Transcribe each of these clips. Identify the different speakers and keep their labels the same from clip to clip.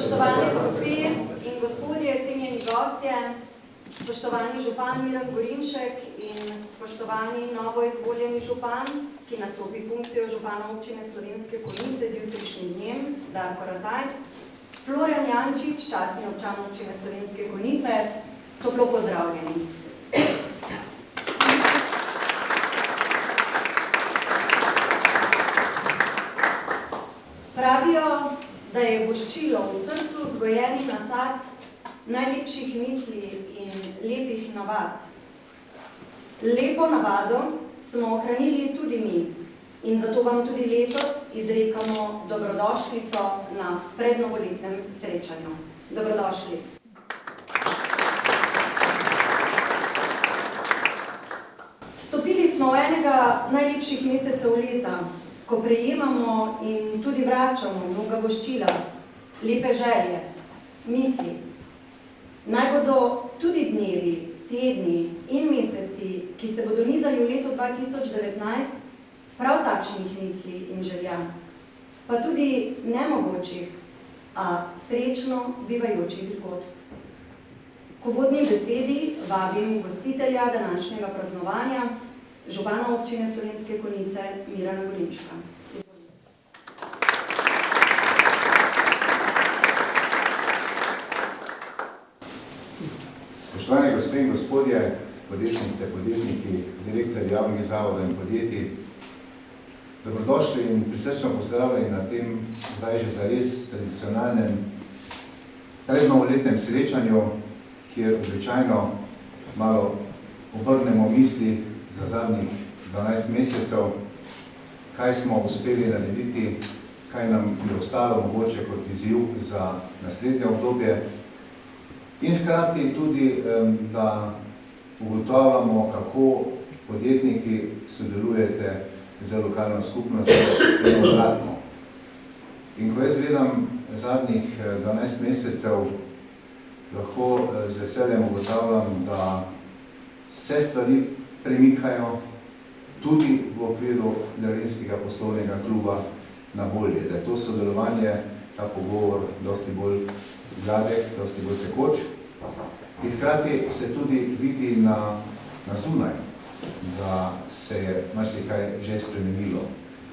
Speaker 1: Spoštovani gospe in gospodje, cenjeni gostje, spoštovani župan Miran Gorinšek in spoštovani novo izvoljeni župan, ki nastopi funkcijo župana občine Slovenske Konjice z jutrišnjim dnem, Darko Ratajc, Florjan Jančič, častni občan občine Slovenske Konjice, toplo pozdravljeni. Pravijo, da je voščilo v srcu vzgojenih nasad najlepših misli in lepih navad. Lepo navado smo ohranili tudi mi in zato vam tudi letos izrekamo dobrodošlico na prednovoletnem srečanju. Dobrodošli. Vstopili smo v enega najlepših mesecev leta, ko prejemamo in tudi vračamo mnoga voščila, lepe želje, misli. Naj bodo tudi dnevi, tedni in meseci, ki se bodo nizali v letu 2019, prav takšnih misli in želja, pa tudi nemogočih, a srečno bivajočih zgodb. K uvodni besedi vabim gostitelja današnjega praznovanja, župana občine Slovenske Konjice, Mirana Gorinška.
Speaker 2: Spoštovani gospe in gospodje, podjetnice, podjetniki, direktorji javnih zavodov in podjetij, dobrodošli in prisrčno pozdravljeni na tem zdaj že zares tradicionalnem prednovoletnem srečanju, kjer običajno malo obrnemo misli za zadnjih 12 mesecev, kaj smo uspeli narediti, kaj nam je ostalo mogoče kot izziv za naslednje obdobje in hkrati tudi, da ugotavljamo, kako podjetniki sodelujete z lokalno skupnostjo in obratno. In ko jaz gledam zadnjih 12 mesecev, lahko z veseljem ugotavljam, da se stvari premikajo tudi v okviru Ljubljanskega poslovnega kluba na bolje, da je to sodelovanje, ta pogovor dosti bolj gladek, dosti bolj tekoč. In hkrati se tudi vidi na zunaj, da se je marsikaj že spremenilo.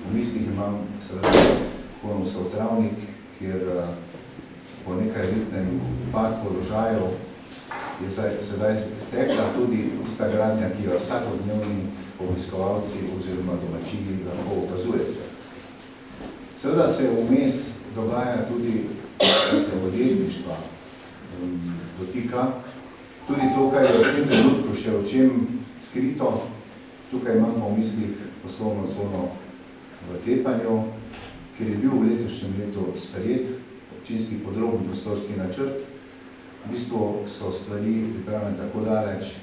Speaker 2: V mislih imam seveda Konusov travnik, kjer po nekajletnem pad položajev je sedaj stekla tudi tista gradnja, ki jo vsakodnevni obiskovalci oziroma domačini lahko opazujete. Seveda se vmes dogaja tudi, da se podjetništva dotika. Tudi to, kar je v tem trenutku še o čem skrito, tukaj imam pa v mislih poslovno cono v Tepanju, kjer je bil v letošnjem letu sprejet občinski podroben prostorski načrt. V bistvu so stvari pripravljene tako daleč,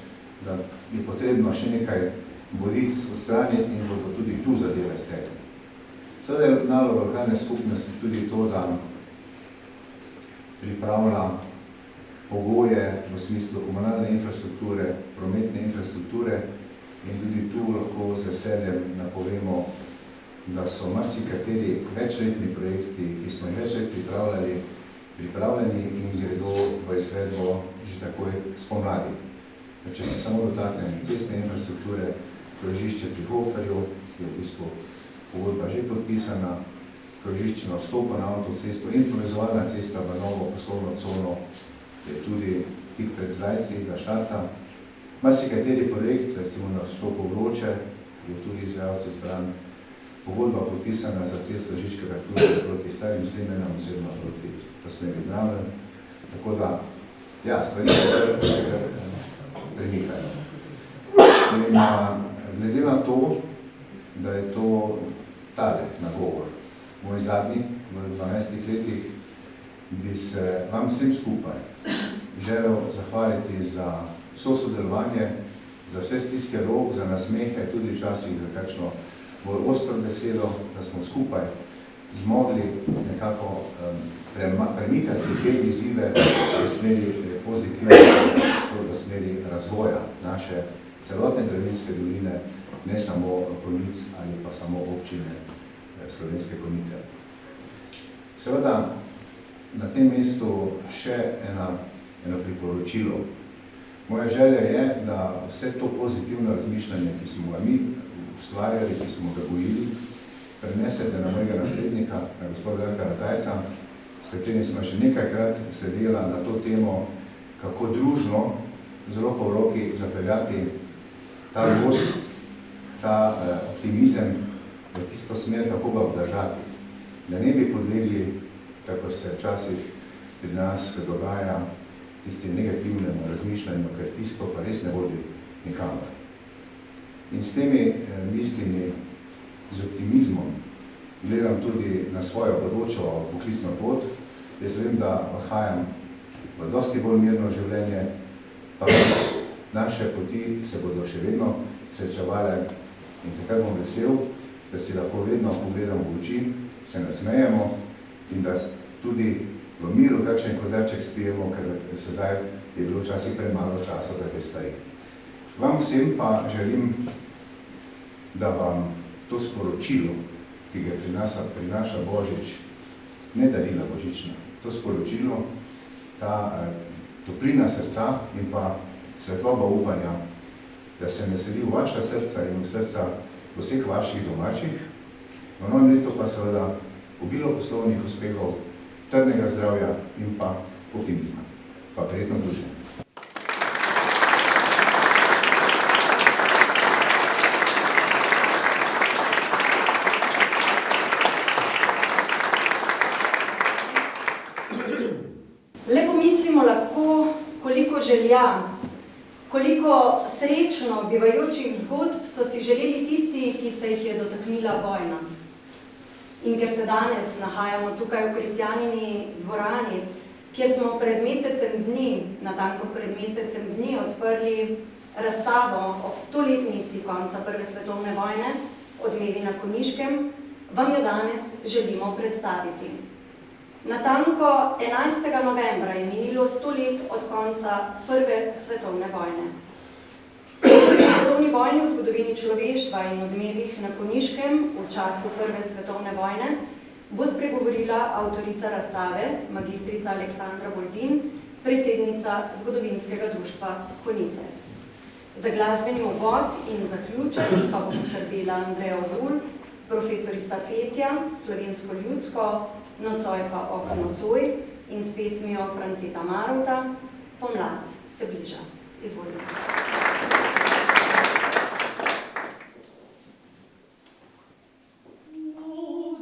Speaker 2: da je potrebno še nekaj bodic odstraniti in bodo tudi tu zadeve stekli. Seveda je naloga lokalne skupnosti tudi to, da pripravlja pogoje v smislu komunalne infrastrukture, prometne infrastrukture in tudi tu lahko z veseljem napovemo, da so marsikateri večletni projekti, ki smo jih več let pripravljeni in gredo v izvedbo že takoj spomladi. Če se samo dotaknem cestne infrastrukture, krožišče pri Hoferju je v bistvu pogodba že podpisana, krožišče na vstopu na avtocesto in povezovalna cesta v novo poslovno cono je tudi tik pred zdajci, da štarta. Marsikateri projekt, recimo na vstopu Vroče, je tudi izvajalci zbran, pogodba podpisana za cesto Žičkega Turca proti Starim Slimenam oziroma proti Pasmeri Dravem. Tako da, ja, stvari se kar premikajo. In glede na to, da je to tale nagovor, moj zadnji v 12 letih, bi se vam vsem skupaj želel zahvaliti za vso sodelovanje, za vse stiske rok, za nasmehe, tudi včasih za kakšno bolj ostro besedo, da smo skupaj zmogli nekako premikati te izzive v smeri pozitivne, v smeri razvoja naše celotne Dravinjske doline, ne samo Konjic ali pa samo občine Slovenske Konjice. Seveda, na tem mestu še eno priporočilo. Moja želja je, da vse to pozitivno razmišljanje, ki smo ga mi ustvarjali, ki smo ga gojili, prenesete na mojega naslednika, na gospoda Darka Ratajca, s katerim smo še nekajkrat sedela na to temo, kako družno, z roko v roki zapeljati ta voz, ta optimizem v tisto smer, kako ga obdržati. Da ne bi podlegli, kako se včasih pri nas dogaja, tisti negativnemu razmišljanju, ker tisto pa res ne vodi nikamor. In s temi mislimi, z optimizmom, gledam tudi na svojo bodočo poklicno pot. Jaz vem, da odhajam v dosti bolj mirno življenje, pa naše poti se bodo še vedno srečevale in takrat bom vesel, da si lahko vedno pogledamo v oči, se nasmejemo in da tudi v miru kakšen koderček spijemo, ker sedaj je bilo včasih premalo časa za te stvari. Vam vsem pa želim, da vam to sporočilo, ki ga prinaša Božič, ne darila božična, to sporočilo, ta toplina srca in pa svetloba upanja, da se naseli v vaša srca in v srca vseh vaših domačih, v novem letu pa seveda obilo poslovnih uspehov, trdnega zdravja in pa optimizma. Pa prijetno druženje.
Speaker 1: Le pomislimo lahko, koliko želja, koliko srečno bivajočih zgodb so si želeli tisti, ki se jih je dotaknila vojna. In ker se danes nahajamo tukaj v Kristjanini dvorani, kjer smo pred mesecem dni, natanko pred mesecem dni, odprli razstavo ob 100-letnici konca Prve svetovne vojne, Odmevi na Konjiškem, vam jo danes želimo predstaviti. Natanko 11. novembra je minilo 100 let od konca Prve svetovne vojne. V Prvi svetovni vojni v zgodovini človeštva in Odmevih na Konjiškem v času Prve svetovne vojne bo spregovorila avtorica razstave, magistrica Aleksandra Boldin, predsednica Zgodovinskega društva Konjice. Za glasbeni uvod in zaključek pa bo skrbela Andreja Vul, profesorica petja, slovensko ljudsko, Nocoj pa ok nocoj in s pesmijo Franceta Marovta Pomlad se bliža. Izvolite.
Speaker 3: Oh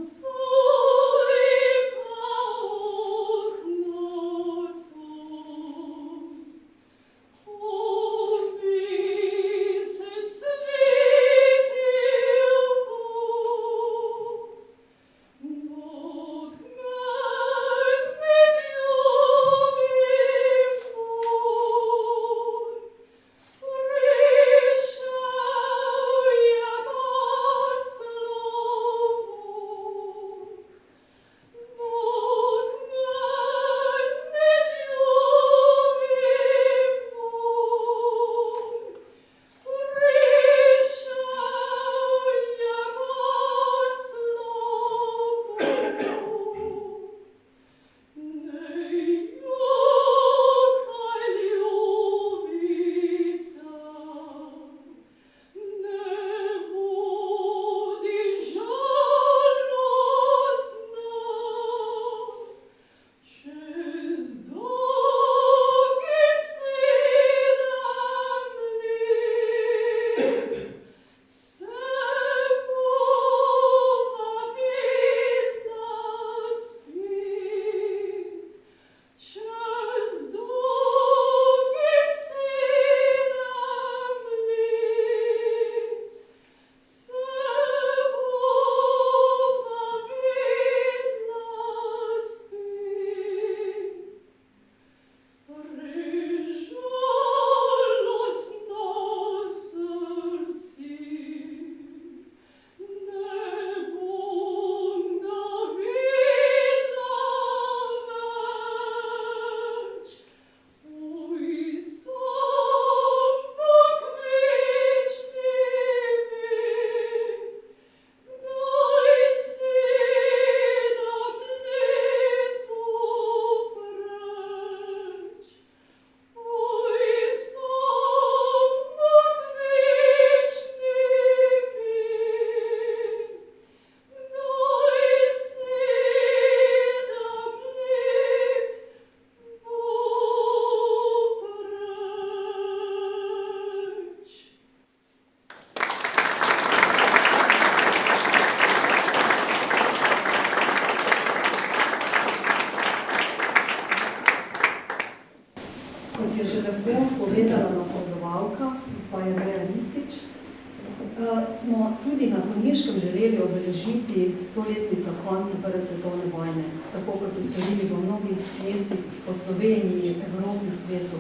Speaker 3: smo tudi na Konjiškem želeli obeležiti 100-letnico konca Prve svetovne vojne, tako kot so storili v mnogih mestih po Sloveniji, Evropi, svetu.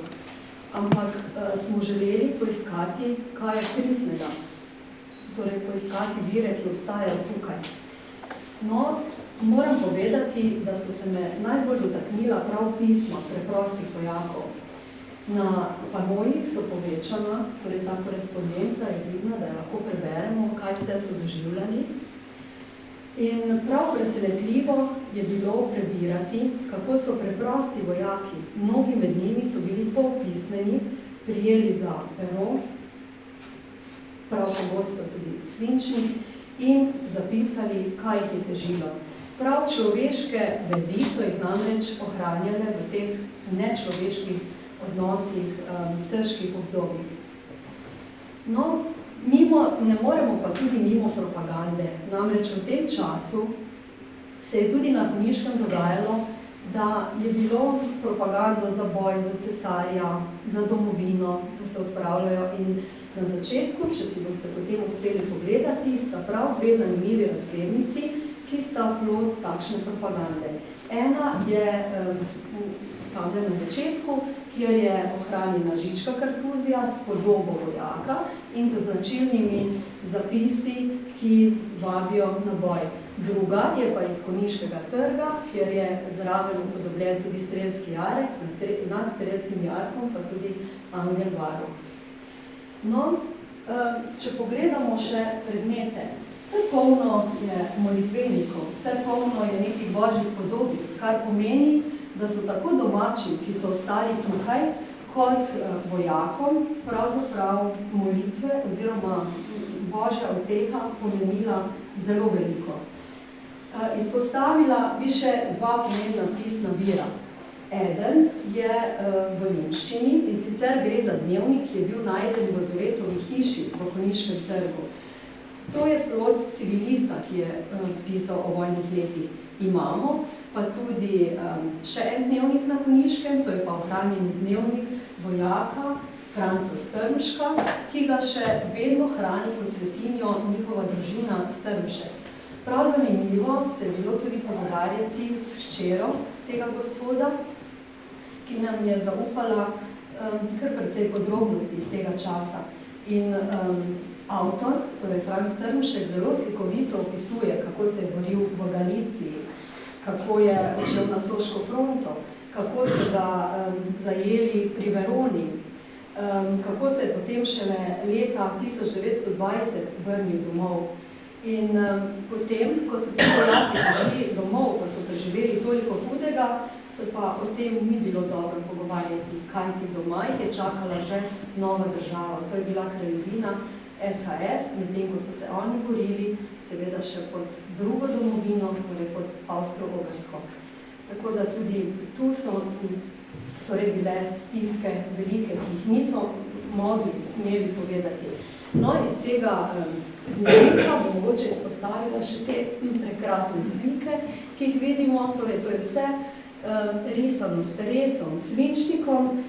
Speaker 3: Ampak smo želeli poiskati, kaj je pristnega, torej poiskati vire, ki obstajajo tukaj. No, moram povedati, da so se me najbolj dotaknila prav pisma preprostih vojakov. Na panojih so povečana, torej ta korespondenca je vidna, da jo lahko preberemo, kaj vse so doživljali. In prav presenetljivo je bilo prebirati, kako so preprosti vojaki, mnogi med njimi so bili polpismeni, prijeli za pero, prav pogosto tudi svinčnik, in zapisali, kaj jih je težilo. Prav človeške vezi so jih namreč ohranjale v teh nečloveških odnosih, težkih obdobjih. No, ne moremo pa tudi mimo propagande. Namreč v tem času se je tudi na Konjiškem dogajalo, da je bilo propagando za boj, za cesarja, za domovino, da se odpravljajo. In na začetku, če si boste potem uspeli pogledati, sta prav dve zanimivi razglednici, ki sta plod takšne propagande. Ena je tamle na začetku, kjer je ohranjena Žička kartuzija s podobo vojaka in z značilnimi zapisi, ki vabijo na boj. Druga je pa iz Konjiškega trga, kjer je zraven upodobljen tudi strelski jarek, nad strelskim jarkom pa tudi angel varuh. No, če pogledamo še predmete, vse polno je molitvenikov, vse polno je nekih božjih podobic, kar pomeni, da so tako domači, ki so ostali tukaj, kot vojakom, pravzaprav molitve oziroma božja uteha pomenila zelo veliko. Izpostavila bi še dva pomembna pisna vira. Eden je v nemščini in sicer gre za dnevnik, ki je bil najden v Zoretovi hiši v Konjiškem trgu. To je plod civilista, ki je pisal o vojnih letih. Imamo pa tudi še en dnevnik na Konjiškem, to je pa ohranjeni dnevnik vojaka Franca Strmška, ki ga še vedno hrani kot svetinjo njihova družina Strmšek. Prav zanimivo se je bilo tudi pogovarjati s hčero tega gospoda, ki nam je zaupala kar precej podrobnosti iz tega časa. In avtor, torej Franc Strmšek, zelo slikovito opisuje, kako se je boril v Galiciji, kako je odšel na Soško fronto, kako so ga zajeli pri Veroni, kako se je potem šele leta 1920 vrnil domov. In potem, ko so ti vojaki prišli domov, ko so preživeli toliko hudega, se pa o tem ni bilo dobro pogovarjati, kajti doma jih je čakala že nova država. To je bila kraljevina SHS, medtem ko so se oni borili, seveda še pod drugo domovino, torej pod Avstro-Ogrsko. Tako da tudi tu so torej bile stiske velike, ki jih niso mogli, smeli povedati. No, iz tega dnevnika bo mogoče izpostavila še te prekrasne slike, ki jih vidimo, torej to je vse risano s peresom, svinčnikom.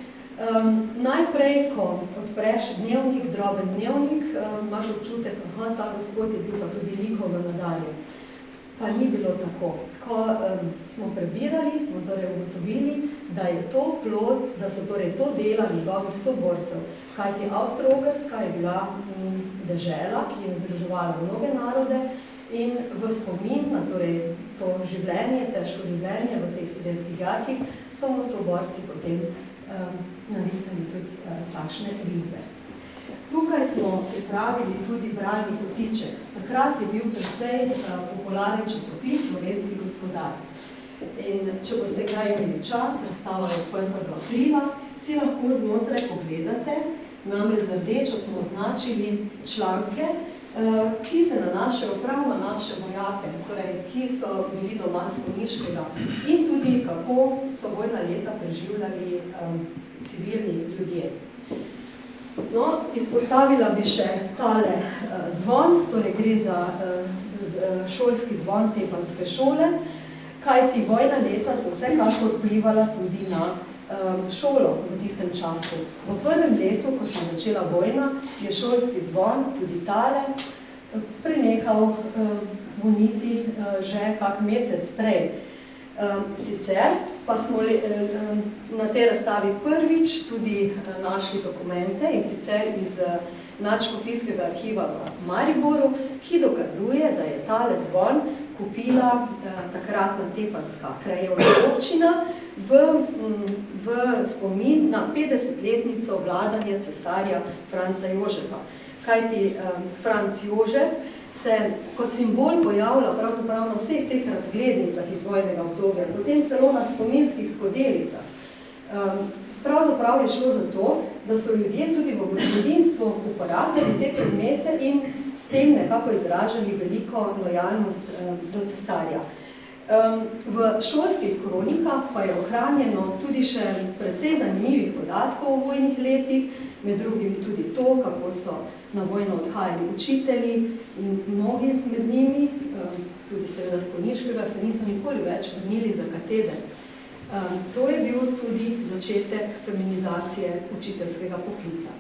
Speaker 3: Najprej, ko odpreš dnevnik, droben dnevnik, imaš občutek, aha, ta gospod je bil pa tudi likovno nadarjen. Pa ni bilo tako. Ko smo prebirali, smo torej ugotovili, da je to plod, da so torej to dela njegovih soborcev. Kajti Avstro-Ogrska je bila dežela, ki je združevala mnoge narode in v spomin na torej to življenje, težko življenje v teh strelskih jarkih, so mu soborci potem narisali tudi takšne risbe. Tukaj smo pripravili tudi bralni kotiček. Takrat je bil precej popularen časopis Slovenski gospodar. In če boste kdaj imeli čas, razstava je odprta do aprila, si lahko znotraj pogledate, namreč z rdečo smo označili članke, ki se nanašajo prav na naše vojake, torej, ki so bili doma z Konjiškega in tudi kako so vojna leta preživljali civilni ljudje. No, izpostavila bi še tale zvon, torej gre za šolski zvon Tepanske šole, kajti vojna leta so vsekakor vplivala tudi na šolo v tistem času. V prvem letu, ko se je začela vojna, je šolski zvon, tudi tale, prenehal zvoniti že kak mesec prej. Sicer pa smo na tej razstavi prvič tudi našli dokumente, in sicer iz Nadškofijskega arhiva v Mariboru, ki dokazuje, da je tale zvon kupila takratna tepanska krajevna občina v spomin na 50-letnico vladanja cesarja Franca Jožefa. Kajti Franc Jožef se kot simbol pojavlja pravzaprav na vseh teh razglednicah iz vojnega obdobja, potem celo na spominskih skodelicah. Pravzaprav je šlo za to, da so ljudje tudi v gospodinstvu uporabljali te predmete in s tem nekako izražali veliko lojalnost do cesarja. V šolskih kronikah pa je ohranjeno tudi še precej zanimivih podatkov o vojnih letih, med drugim tudi to, kako so na vojno odhajali učitelji in mnogi med njimi, tudi seveda z Konjiškega, se niso nikoli več vrnili za kateder. To je bil tudi začetek feminizacije učiteljskega poklica.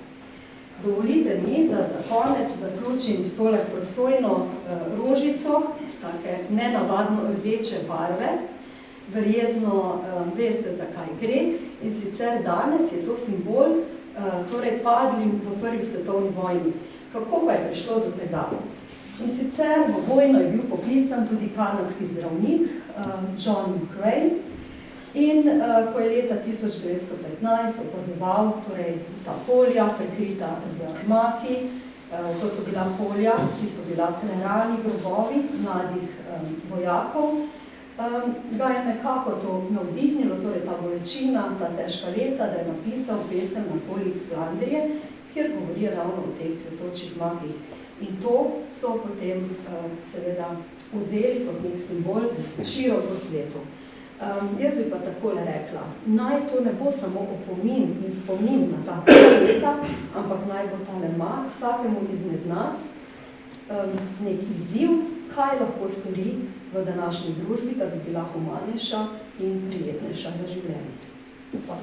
Speaker 3: Dovolite mi, da za konec zaključim s tole prosojno rožico, take nenavadno rdeče barve. Verjetno veste, zakaj gre. In sicer danes je to simbol torej padlim v prvi svetovni vojni. Kako pa je prišlo do tega? In sicer v vojno je bil poklican tudi kanadski zdravnik John Crane. In ko je leta 1915 opazoval torej, ta polja, prekrita z maki, to so bila polja, ki so bila prerani grobovi mladih vojakov, ga je nekako to navdihnilo, torej ta bolečina, ta težka leta, da je napisal pesem Na poljih Flandrije, kjer govori ravno o teh cvetočih makih. In to so potem seveda vzeli kot nek simbol širom po svetu. Jaz bi pa takole rekla, naj to ne bo samo opomin in spomin na ta leta, ampak naj bo tale mak vsakemu izmed nas nek izziv, kaj lahko stori v današnji družbi, da bi bila humanejša in prijetnejša za življenje. Hvala.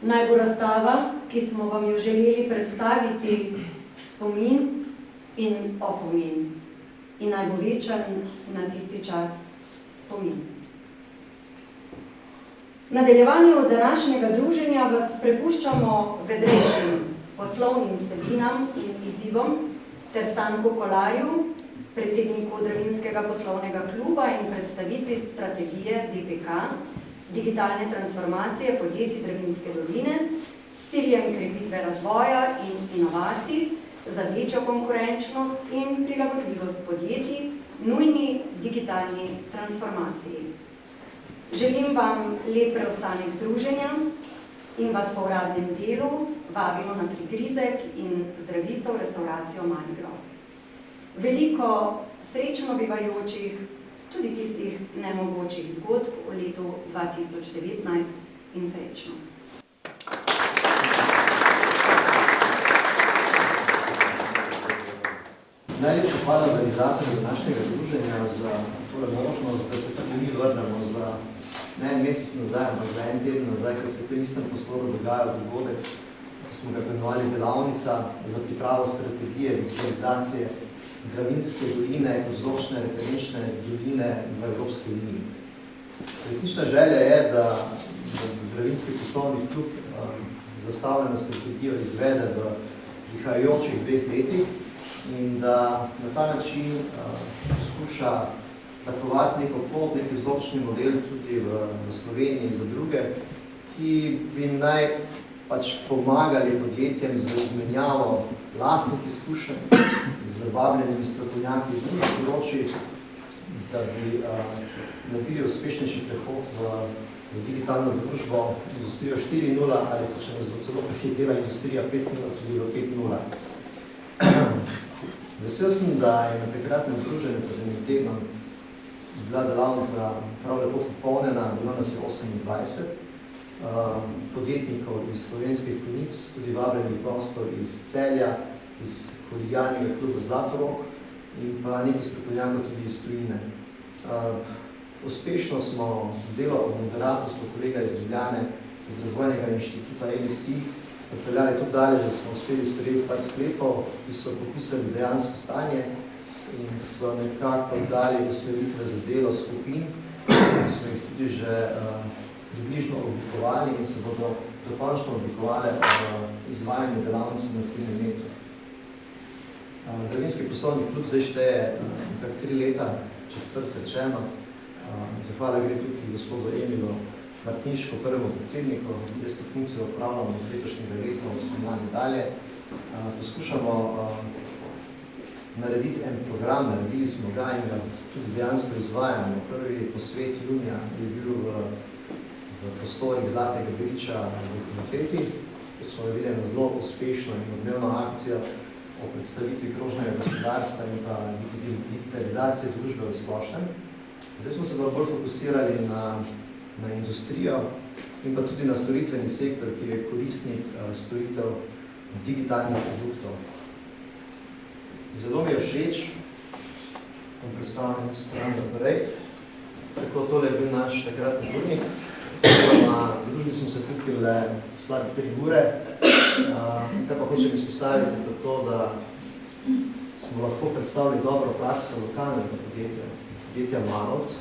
Speaker 3: Naj bo razstava, ki smo vam jo želeli predstaviti v spomin in opomin. In naj bo večen na tisti čas spomin. V nadaljevanju današnjega druženja vas prepuščamo vedrejšim poslovnim vsebinam in izzivom ter Stanku Kolarju, predsedniku Dravinskega poslovnega kluba in predstavitvi strategije DPK, digitalne transformacije podjetij Dravinske doline s ciljem krepitve razvoja in inovacij
Speaker 1: za večjo konkurenčnost in prilagodljivost podjetij nujni digitalni transformaciji. Želim vam lep preostanek druženja in vas po uradnem delu vabimo na prigrizek in zdravico v restauracijo Mali grof. Veliko srečno bivajočih, tudi tistih nemogočih zgodb v letu 2019 in srečno.
Speaker 4: Najlepša hvala organizatorju današnjega druženja za tole možnost, da se tudi mi vrnemo za ne en mesec nazaj, ampak za en teden nazaj, ker se v tem istem prostoru dogaja dogodek, ki smo ga imenovali delavnica za pripravo strategije digitalizacije Dravinjske doline kot vzročne referenčne doline v Evropski uniji. Resnična želja je, da Dravinjski poslovni klub zastavljeno strategijo izvede v prihajajočih 2 letih in da na ta način poskuša zakovati neko pot, neki vzročni model tudi v Sloveniji in za druge, ki bi naj pomagali podjetjem z izmenjavo lastnih izkušenj, z vabljenimi strokovnjaki iz drugih področij, da bi naredili uspešnejši prehod v digitalno družbo, industrijo 4.0 ali pa če nas bo celo prehitela industrija 5.0, tudi v 5.0. Vesel sem, da je na takratnem druženju pred enim tednom bila delavnica prav lepo popolnjena, bilo nas je 28 podjetnikov iz Slovenskih Konjic, tudi vabljenih gostov iz Celja, iz kolegialnega kluba Zlatorog in pa nekaj strokovnjakov tudi iz tujine. Uspešno smo delo v moderatorstvu kolega iz Ljubljane, iz Razvojnega inštituta ABC, odpeljali tudi dalje, da smo uspeli sprejeti par sklepov, ki so popisali dejansko stanje in so nekako dali usmeritve za delo skupin, ki smo jih tudi že približno oblikovali in se bodo dokončno oblikovali v izvajanju delavnice na naslednjem letu. Dravinjski poslovni klub zdaj šteje kar 3 leta, čez prst rečeno. Zahvala gre tukaj gospodu Emilu Martinšku, prvemu predsedniku, jaz to funkcijo upravljamo od letošnjega leta, od spomladi dalje. Poskušamo narediti en program, naredili smo ga in ga tudi dejansko izvajamo. Prvi posvet junija je bil v prostorih Zlatega griča v Mateti, kjer smo naredili eno zelo uspešno in odmevno akcijo o predstavitvi krožnega gospodarstva in pa digitalizacije družbe v splošnem. Zdaj smo se bolj fokusirali na industrijo in pa tudi na storitveni sektor, ki je koristnik storitev digitalnih produktov. Zelo mi je všeč, bom predstavljen stran naprej. Tako tole je bil naš takratni turnik. Na družbi smo se tukaj le slabi 3 ure. Kaj pa hočem izpostaviti pa to, da smo lahko predstavili dobro prakso lokalnega podjetja Marot,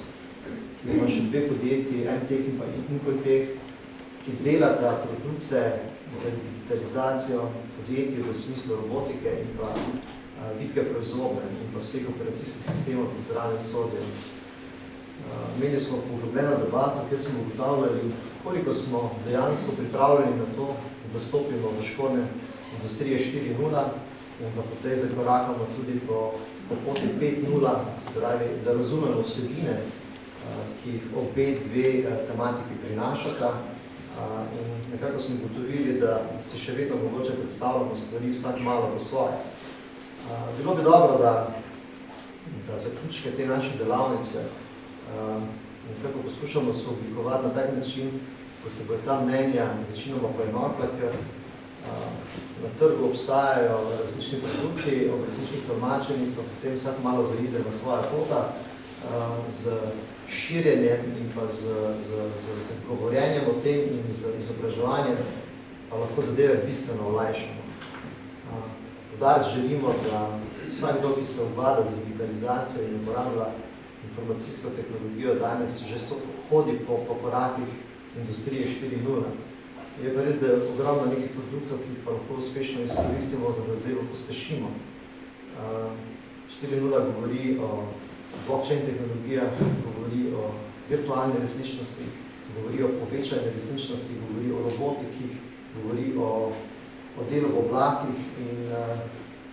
Speaker 4: ki ima še 2 podjetji, MTech in pa Incoltech, ki delata produkte za digitalizacijo podjetij v smislu robotike in pa vitke proizvodne in pa vseh operacijskih sistemov, ki zraven sodijo. Imeli smo poglobljeno debato, kjer smo ugotavljali, koliko smo dejansko pripravljeni na to, da stopimo v škorne industrije 4.0 in pa potem zakorakamo tudi po poti 5.0, da razumemo vsebine, ki jih obe 2 tematiki prinašata. In nekako smo ugotovili, da si še vedno mogoče predstavljamo stvari vsak malo po svoje. Bilo bi dobro, da zaključke te naše delavnice nekako poskušamo se oblikovati na tak način, da se bodo ta mnenja večinoma poenotila, ker na trgu obstajajo različni produkti, ob različnih tolmačenjih, pa potem vsak malo zaide na svoja pota z širjenjem in pa z govorjenjem o tem in z izobraževanjem, pa lahko zadeve bistveno olajšamo. Poudariti želimo, da vsakdo, ki se obvlada z digitalizacijo in uporablja informacijsko tehnologijo, danes že hodi po korakih industrije 4.0. Je pa res, da je ogromno nekih produktov, ki jih pa lahko uspešno izkoristimo, za da zelo pospešimo. 4.0 govori o blockchain tehnologijah, govori o virtualni resničnosti, govori o povečanju resničnosti, govori o robotikih, govori o delu v oblakih in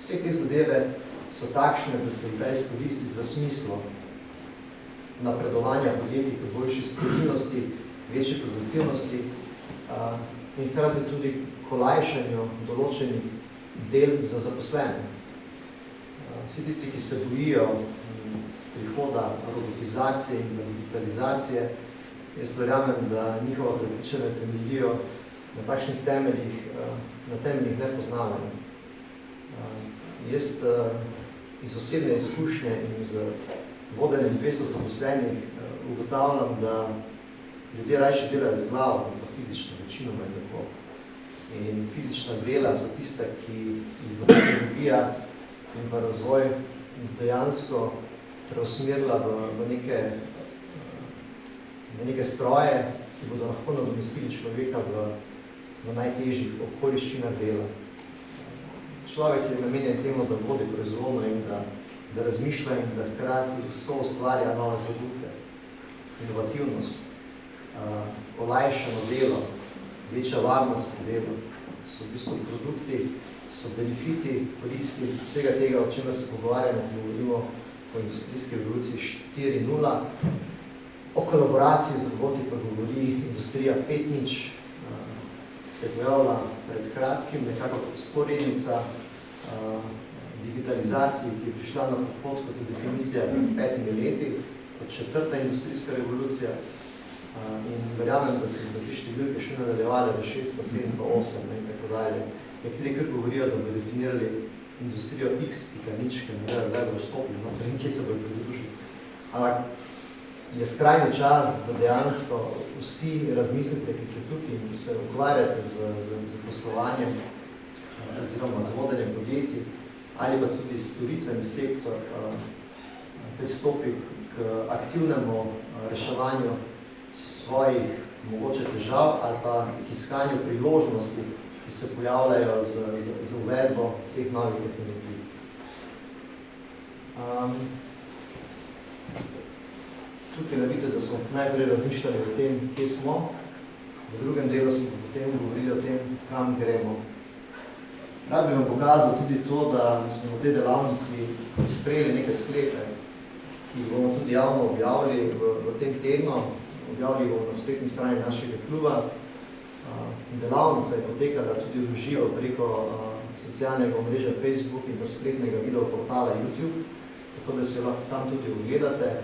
Speaker 4: Vse te zadeve so takšne, da se jih da izkoristiti v smislu napredovanja podjetij k boljši stabilnosti, večji produktivnosti in hkrati tudi k olajšanju določenih del za zaposlene. Vsi tisti, ki se bojijo prihoda robotizacije in digitalizacije, jaz verjamem, da njihova prepričanja temeljijo na takšnih temeljih, na temeljih nepoznavanja. Jaz iz osebne izkušnje in z vodenjem 200 zaposlenih ugotavljam, da ljudje rajše delajo z glavo, pa fizično, večinoma je tako. In fizična dela so tiste, ki jih tehnologija in pa razvoj dejansko preusmerila v neke stroje, ki bodo lahko nadomestili človeka v najtežjih okoliščinah dela. Človek je namenjen temu, da vodi proizvodno in da razmišlja in da hkrati soustvarja nove produkte, inovativnost, olajšano delo, večja varnost v delu, so v bistvu produkti, so benefiti, koristi vsega tega, o čemer se pogovarjamo, ko govorimo o industrijski revoluciji 4.0. O kolaboraciji z roboti pa govori industrija 5.0, se je pojavila pred kratkim, nekako kot sporednica digitalizaciji, ki je prišla na pohod kot definicija 5 leti, kot 4. industrijska revolucija. In verjamem, da se bodo te številke še nadaljevali v 6, pa 7, pa 8 in tako dalje. Nekateri kar govorijo, da bodo definirali industrijo X.0, ki ne da bo vstopili, no, in kje se bodo pridružili. Ampak je skrajni čas, da dejansko vsi razmislite, ki ste tukaj in ki se ukvarjate z poslovanjem oziroma z vodenjem podjetij ali pa tudi storitveni sektor pristopi k aktivnemu reševanju svojih mogoče težav ali pa k iskanju priložnosti, ki se pojavljajo z uvedbo teh novih tehnologij. Tukaj vidite, da smo najprej razmišljali o tem, kje smo, v drugem delu smo potem govorili o tem, kam gremo. Rad bi vam pokazal tudi to, da smo v tej delavnici sprejeli neke sklepe, ki jih bomo tudi javno objavili v tem tednu, objavili bomo na spletni strani našega kluba. Delavnica je potekala tudi v živo preko socialnega omrežja Facebook in pa spletnega video portala YouTube, tako da se lahko tam tudi ogledate.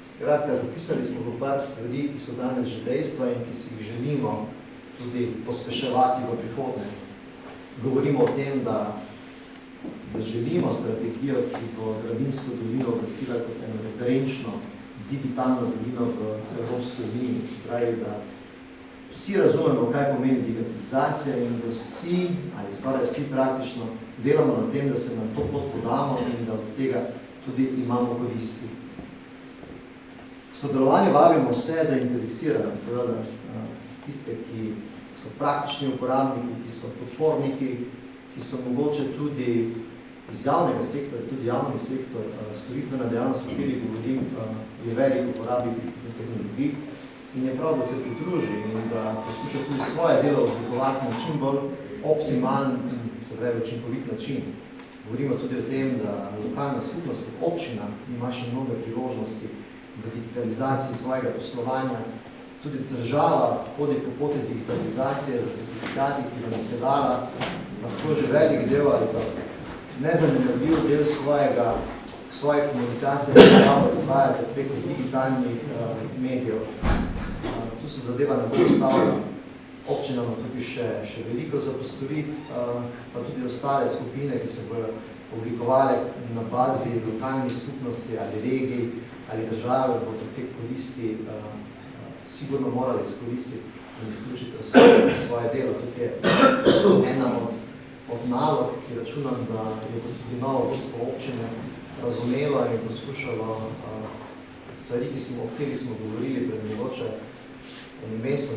Speaker 4: Skratka, zapisali smo par stvari, ki so danes že dejstva in ki si jih želimo tudi pospeševati v prihodnje. Govorimo o tem, da želimo strategijo, ki bo Dravinjsko dolino uglasila kot eno referenčno digitalno dolino v Evropski uniji. Se pravi, da vsi razumemo, kaj pomeni digitalizacija in da vsi, ali skoraj vsi praktično, delamo na tem, da se na to pot podamo in da od tega tudi imamo koristi. Sodelovanje vabimo vse zainteresirane, seveda tiste, ki so praktični uporabniki, ki so podporniki, ki so mogoče tudi iz javnega sektora, tudi javni sektor, storitvena dejavnost, o kateri govorim, je velik uporabnik tehnologij in je prav, da se pridruži in da poskuša tudi svoje delo oblikovati na čim bolj optimalen in učinkovit način. Govorimo tudi o tem, da lokalna skupnost kot občina ima še mnogo priložnosti v digitalizaciji svojega poslovanja. Tudi država hodi po poti digitalizacije za certifikati, ki bo napredala lahko že velik del ali pa nezanemarljiv del svoje komunikacije izvajate preko digitalnih medijev. Tu se zadeva ne bo ustavila. Občinama tukaj še veliko za postoriti, pa tudi ostale skupine, ki se bodo oblikovali na bazi lokalnih skupnosti ali regij ali države, bodo te koristi sigurno morali izkoristiti in vključiti v svoje delo. Tukaj je ena od nalog, ki računam, da je tudi novo vodstvo občine razumelo in poskušalo stvari, o katerih smo govorili pred mogoče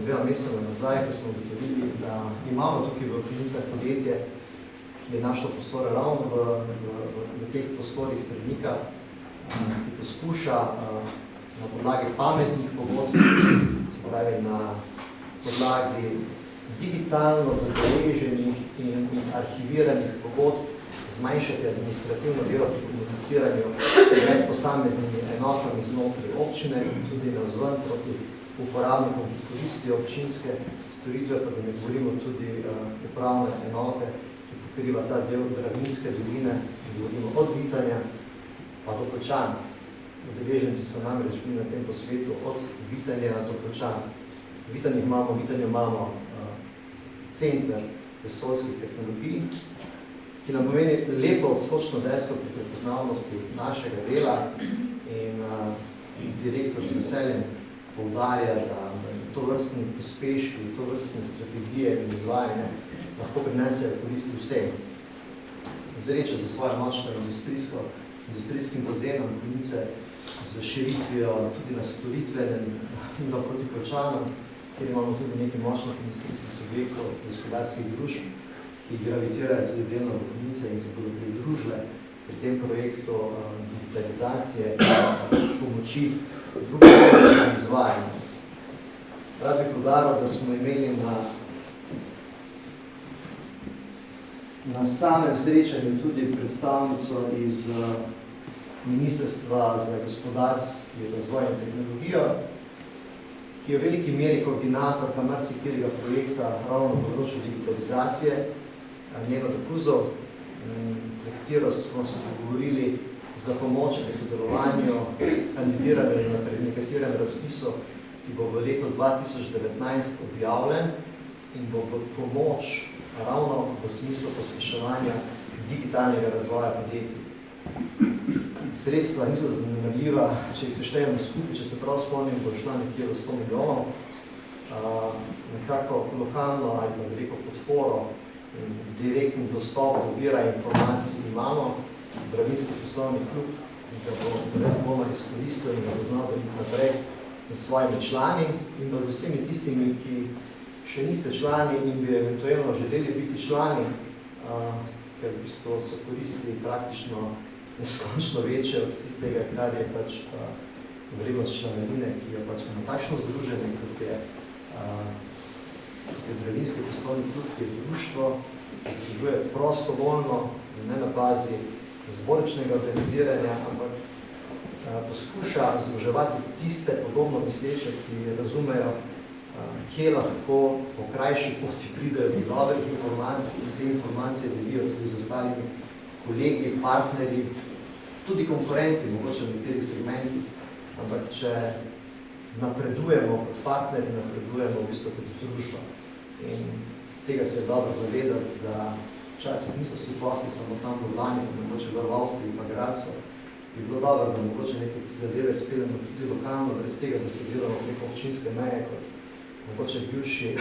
Speaker 4: dvema mesecema nazaj, ko smo ugotovili, da imamo tukaj v Finicah podjetje, ki je našlo prostore ravno v teh prostorih Trdnika, ki poskuša na podlagi pametnih pogodb, se pravi na podlagi digitalno zabeleženih in arhiviranih pogodb zmanjšati administrativno delo pri komuniciranju med posameznimi enotami znotraj občine in tudi navzven proti uporabnikom, ki koristijo občinske storitve, pa da ne govorimo tudi upravne enote, ki pokriva ta del Dravinjske doline, govorimo od Vitanja pa do Poljčan. Udeleženci so namreč bili na tem posvetu od Vitanja do Poljčan. V Vitanju imamo center vesoljskih tehnologij, ki nam pomeni lepo odskočno desko pri prepoznavnosti našega dela in direktor z veseljem poudarja, da tovrstni pospeški, tovrstne strategije in izvajanje lahko prinesejo koristi vsem. Zreča za svojo močno industrijskim bazenom Konice z širitvijo tudi na storitvenem in proti Poljčanom, kjer imamo tudi nekaj močnih industrijskih subjektov, gospodarskih družb, ki gravitirajo tudi delno v Konice in se bodo pridružile pri tem projektu digitalizacije in pomoči drugim izvajanju. Rad bi poudaril, da smo imeli na samem srečanju tudi predstavnico iz Ministrstva za gospodarski razvoj in tehnologijo, ki je v veliki meri koordinatorka marsikaterega projekta ravno na področju digitalizacije, Njeno Dokuzov, za katero smo se pogovorili za pomoč in sodelovanju, kandidirali na nekaterem razpisu, ki bo v letu 2019 objavljen in bo pomoč ravno v smislu pospeševanja digitalnega razvoja podjetij. Sredstva niso zanemarljiva, če jih seštejemo skupaj, če se prav spomnim, bo šla nekje v 100 milijonov. Nekako lokalno ali pa veliko podporo in direktni dostop do vira informacij imamo, Dravinjski poslovni klub, in da bo res bomo izkoristil in da bo znal biti naprej z svojimi člani in pa z vsemi tistimi, ki še niste člani in bi eventualno želeli biti člani, ker v bistvu so koristi praktično neskončno večje od tistega, kar je pač vrednost članarine, ki je pač na takšno združenje, kot je Dravinjski poslovni klub, ki je društvo, ki združuje prostovoljno in ne na bazi zborničnega organiziranja, ampak poskuša združevati tiste podobno misleče, ki razumejo, kje lahko po krajši poti pridejo do dobrih informacij in te informacije delijo tudi z ostalimi kolegi, partnerji, tudi konkurenti, mogoče v nekaterih segmentih, ampak če napredujemo kot partnerji, napredujemo v bistvu kot družba. In tega se je dobro zavedati, da včasih niso vsi posli samo tam v Ljubljani, mogoče v Avstriji pa Gradcu. Bi bilo dobro, da mogoče neke zadeve speljamo tudi lokalno, brez tega, da se delamo neke občinske meje, kot mogoče bivši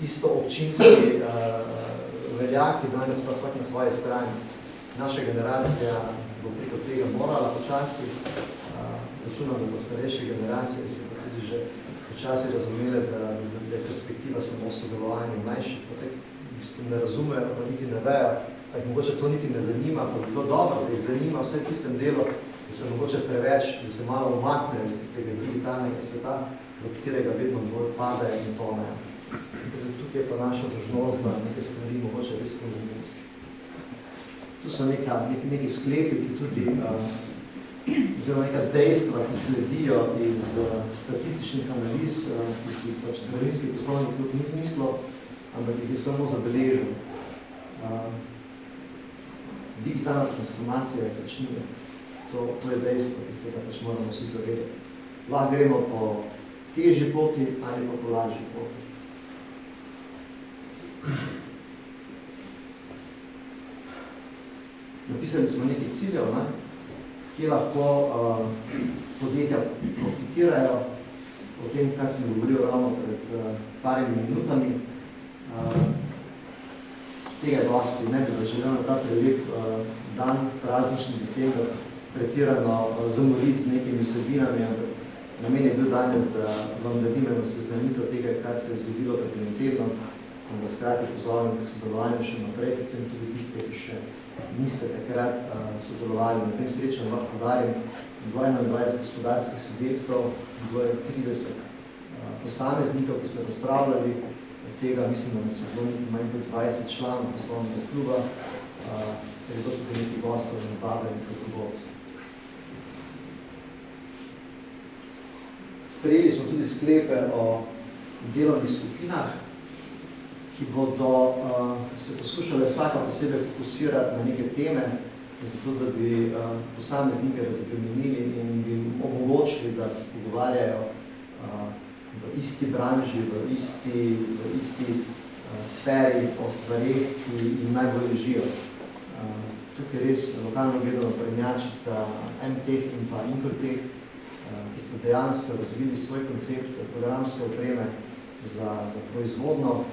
Speaker 4: isto občinski veljaki, danes pa vsak na svoje strani. Naša generacija bo preko tega morala počasi, računam, da pa starejše generacije se pa tudi že počasi razumele, da je perspektiva samo v sodelovanju mlajših, pa te ne razumejo, pa niti ne vejo, pa jih mogoče to niti ne zanima, pa bi bilo dobro, da jih zanima vse tistem delu, da se mogoče preveč, da se malo umaknejo iz tistega digitalnega sveta, v katerega vedno bolj padajo in tonejo. Tukaj je pa naša dolžnost, da neke stvari mogoče res pomenimo. Tu so neki sklepi, ki tudi, oziroma neka dejstva, ki sledijo iz statističnih analiz, ki si pač Dravinjski poslovni klub ni smislil, ampak jih je samo zabeležil. Digitalna transformacija je pač nije. To je dejstvo, ki se ga pač moramo vsi zavedati. Lahko gremo po težji poti ali pa po lažji poti. Napisali smo nekaj ciljev, kje lahko podjetja profitirajo o tem, kar sem govoril ravno pred parimi minutami. Tega je dosti, ne bi želel na ta prelep dan, praznični december, pretirano zamoriti z nekimi vsebinami, ampak namen je bil danes, da vam dadim eno seznanitev tega, kar se je zgodilo pred enim tednom, in da skrati pozovem k sodelovanju še naprej, predvsem tudi tiste, ki še niste takrat sodelovali. Na tem srečanju lahko podarim 21 gospodarskih subjektov, 30 posameznikov, ki so razpravljali, od tega mislim, da se bilo manj kot 20 članov poslovnega kluba, ker je bilo tudi nekaj gostov in vabljenih kot govorc. Sprejeli smo tudi sklepe o delovnih skupinah, ki bodo se poskušale vsaka posebej fokusirati na neke teme, zato da bi posameznike razbremenili in bi omogočili, da se pogovarjajo v isti branži, v isti sferi o stvarih, ki jim najbolj ležijo. Tukaj res lokalno gledano prednjačita MTech in pa Inkrotech, ki sta dejansko razvili svoj koncept programske opreme za proizvodno,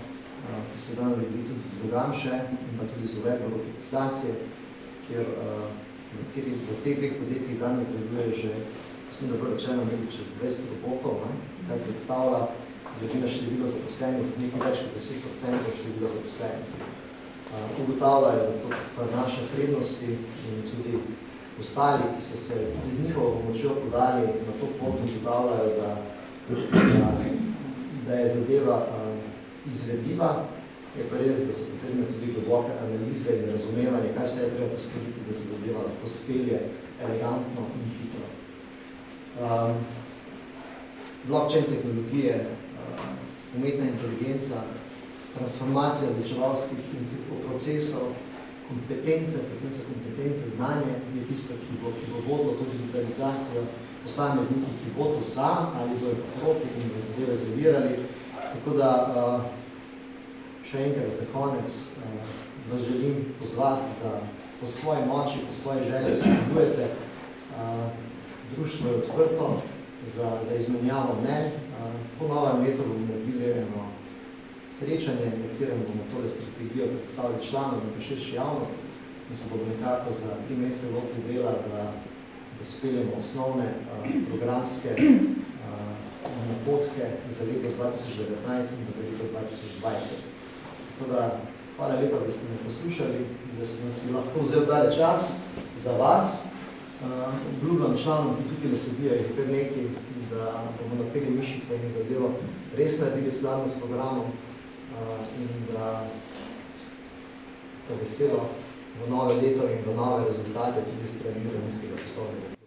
Speaker 4: ki se dan vidi tudi drugam še in pa tudi z uvedbo robotizacije, kjer v teh dveh podjetjih danes deluje že, mislim, da bo rečeno, nekaj čez 200 robotov, kar predstavlja glede na število zaposlenih, nekaj več kot 10% števila zaposlenih. Ugotavljajo, da to pa naše prednosti in tudi ostali, ki so se z njihovo pomočjo podali na to pot, ugotavljajo, da je zadeva izvedljiva, je pa res, da so potrebne tudi globoke analize in razumevanje, kaj vse je treba postoriti, da se zadeva lahko spelje elegantno in hitro. Blockchain tehnologije, umetna inteligenca, transformacija odločevalskih procesov, kompetence, znanje je tisto, ki bo vodilo to digitalizacijo, posamezniki, ki bodo za ali bodo proti in bo zadeve zavirali. Tako da še enkrat za konec vas želim pozvati, da po svoji moči, po svoji želji spodbujete. Društvo je odprto za izmenjavo mnenj. Po novem letu bomo naredili eno srečanje, na katerem bomo tole strategijo predstavili članom in pa širši javnosti in se bomo nekako za 3 mesece lotili dela, da speljemo osnovne programske napotke za leto 2019 in pa za leto 2020. Tako da, hvala lepa, da ste me poslušali, da sem si lahko vzel tale čas za vas. Obljubljam članom, ki tukaj sedijo, je kar nekaj, da bomo napeli mišice in zadevo res naredili skladno s programom in da veselo v nove leto in v nove rezultate tudi strani Vremenskega poslovnega.